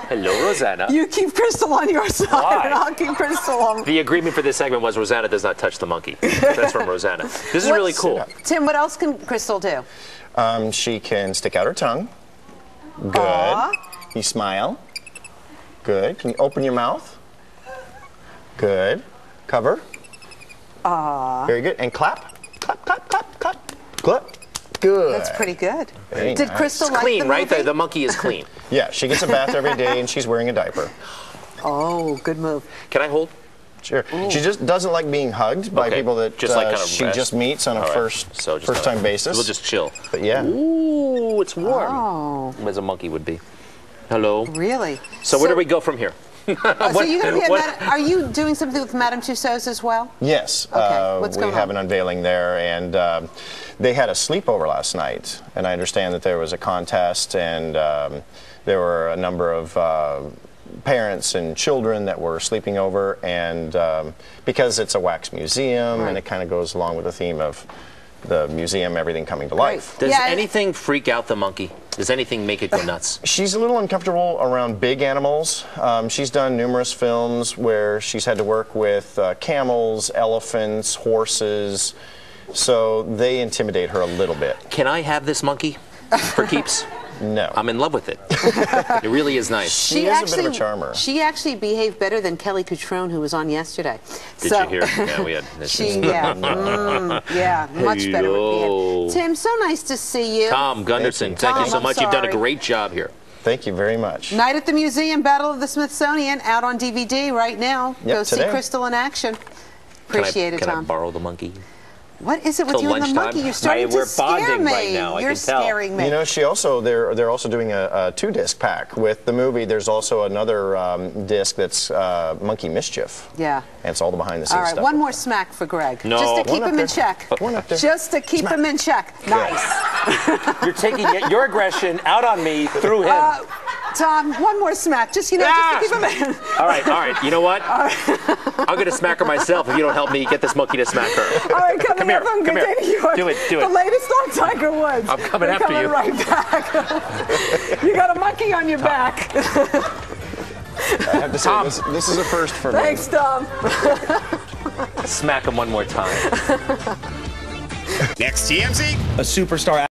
Hello, Rosanna. You keep Crystal on your side, Why? and I'll keep Crystal on. The agreement for this segment was Rosanna does not touch the monkey. That's from Rosanna. This is really cool. Tim, what else can Crystal do? She can stick out her tongue. Good. Aww. You smile. Good. Can you open your mouth? Good. Cover. Very good. And clap. Clap, clap, clap, clap. Clap. Good. That's pretty good. Very Did nice. Crystal It's like clean, the right? movie? The monkey is clean. Yeah, she gets a bath every day and she's wearing a diaper. Oh, good move. Can I hold? Sure. She just doesn't like being hugged by Okay. people that Just like kind of she rest. just meets on a All right. first So just time kinda- basis. We'll just chill. But yeah. Ooh, it's warm. Oh. As a monkey would be. Hello. Really? So where do we go from here? So you're going to be what- are you doing something with Madame Tussauds as well? Yes. Okay. What's going we have on? an unveiling there, and they had a sleepover last night. And I understand that there was a contest, and there were a number of parents and children that were sleeping over. And because it's a wax museum, and it kind of goes along with the theme of the museum, everything coming to life. Does Yeah, anything freak out the monkey? Does anything make it go nuts? She's a little uncomfortable around big animals. She's done numerous films where she's had to work with camels, elephants, horses, so they intimidate her a little bit. Can I have this monkey for keeps? No. I'm in love with it. It really is nice. She is a bit of a charmer. She actually behaved better than Kelly Cutrone, who was on yesterday. Did you hear? Yeah, we had this. Yeah, much better. Hello. Tim, so nice to see you. Tom Gunderson, Thank thank you Tom, so I'm much. You've done a sorry. great job here. Thank you very much. Night at the Museum, Battle of the Smithsonian, out on DVD right now. Yep, Go see today. Crystal in action. Appreciate it, Can I Tom. borrow the monkey? What is it with Till you and the lunchtime? monkey? You're starting We're to scare bonding me. right now, I You're can tell. scaring me. You know, they're also doing a 2-disc pack with the movie. There's also another disc that's Monkey Mischief. Yeah. And it's all the behind the scenes All right, stuff. one more smack for Greg. No. Just to keep One up him in there. check. One up there. Just to keep him in check. Nice. You're taking your aggression out on me through him. Tom, one more smack. Just, just to keep him in. All right. You know what? I'm going to smack her myself if you don't help me get this monkey to smack her. All right, coming Come here, up on Good come here. Day New York. Do it. The latest on Tiger Woods. I'm coming We're after coming you. right back. You got a monkey on your back. I have to say, Tom. this is a first for me. Thanks, Tom. Smack him one more time. Next TMZ. A superstar